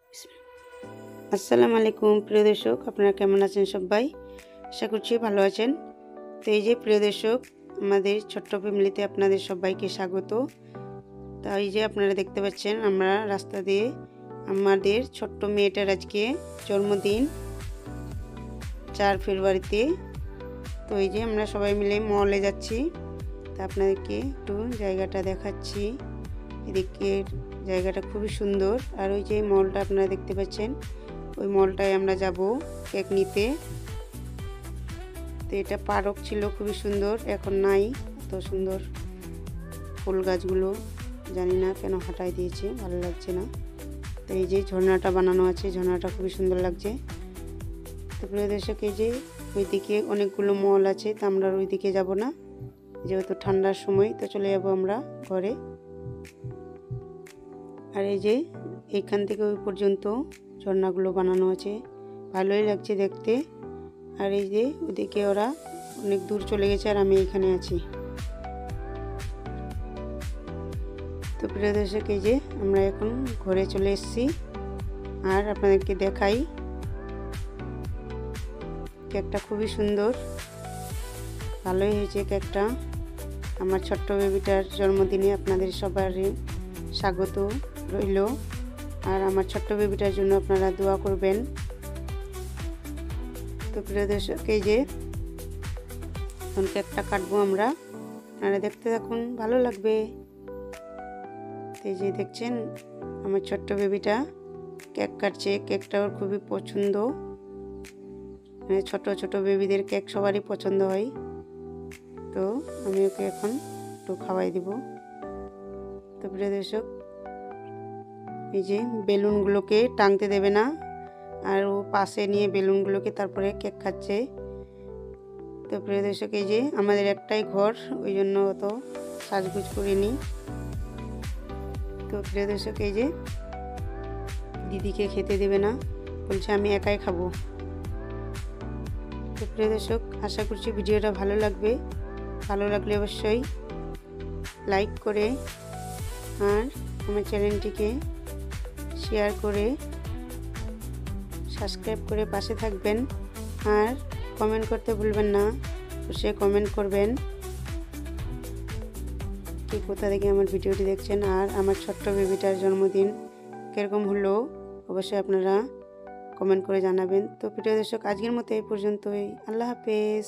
আসসালামু আলাইকুম প্রিয় দর্শক, আপনারা কেমন আছেন? সবাই আশা করছি ভালো আছেন। তো এই যে প্রিয় দর্শক, আমাদের ছোট্ট ফ্যামিলিতে আপনাদের সবাইকে স্বাগত। তা এই যে আপনারা দেখতে পাচ্ছেন, আমরা রাস্তা দিয়ে আমাদের ছোট্ট মেয়েটার আজকে জন্মদিন 4 ফেব্রুয়ারিতে। তো এই যে আমরা সবাই মিলে মলে যাচ্ছি। তা আপনাদেরকে একটু জায়গাটা দেখাচ্ছি। এদিকে জায়গাটা খুবই সুন্দর। আর ওই যে মলটা আপনারা দেখতে পাচ্ছেন, ওই মলটায় আমরা যাব কেক নিতে। তো এটা পার্ক ছিল, খুবই সুন্দর, এখন নাই এত সুন্দর। ফুল গাছগুলো জানি না কেন হাঁটাই দিয়েছে, ভালো লাগছে না। তো এই যে ঝর্ণাটা বানানো আছে, ঝর্ণাটা খুবই সুন্দর লাগছে। তো প্রিয় দর্শক, এই যে ওইদিকে অনেকগুলো মল আছে, তো আমরা ওই দিকে যাব না, যেহেতু ঠান্ডার সময়। তো চলে যাব আমরা ঘরে। আর এই যে এইখান থেকে ওই পর্যন্ত ঝর্ণাগুলো বানানো আছে, ভালোই লাগছে দেখতে। আর এই যে ওদিকে ওরা অনেক দূর চলে গেছে, আর আমি এখানে আছি। তো প্রিয় দর্শক, এই যে আমরা এখন ঘরে চলে এসেছি। আর আপনাদেরকে দেখাই, কেকটা খুবই সুন্দর, ভালোই হয়েছে কেকটা। আমার ছোট্ট বেবিটার জন্মদিনে আপনাদের সবারই স্বাগত রইল। আর আমার ছোট্ট বেবিটার জন্য আপনারা দোয়া করবেন। তো প্রিয় দর্শক, এই যে এখন কেকটা কাটবো আমরা, আপনারা দেখতে থাকুন, ভালো লাগবে। এই যে দেখছেন আমার ছোট্ট বেবিটা কেক কাটছে। কেকটা ওর খুবই পছন্দ, মানে ছোট ছোট বেবিদের কেক সবারই পছন্দ হয়। তো আমি ওকে এখন একটু খাওয়াই দিব। তো প্রিয় দর্শক, এই যে বেলুনগুলোকে টাঙতে দেবে না, আর ও পাশে নিয়ে বেলুনগুলোকে তারপরে কেক খাচ্ছে। তো প্রিয় দর্শক, এই যে আমাদের একটাই ঘর, ওই জন্য অত সাজগুজ করিনি। তো প্রিয় দর্শক, এই যে দিদিকে খেতে দেবে না, বলছে আমি একাই খাবো। তো প্রিয় দর্শক, আশা করছি ভিডিওটা ভালো লাগবে। ভালো লাগলে অবশ্যই লাইক করে আর আমার চ্যানেলটিকে শেয়ার করে সাবস্ক্রাইব করে পাশে থাকবেন। আর কমেন্ট করতে ভুলবেন না, অবশ্যই কমেন্ট করবেন কি কোথা থেকে আমার ভিডিওটি দেখছেন, আর আমার ছোট্ট বেবিটার জন্মদিন কীরকম হলো অবশ্যই আপনারা কমেন্ট করে জানাবেন। তো প্রিয় দর্শক, আজকের মতো এই পর্যন্তই। আল্লাহ হাফেজ।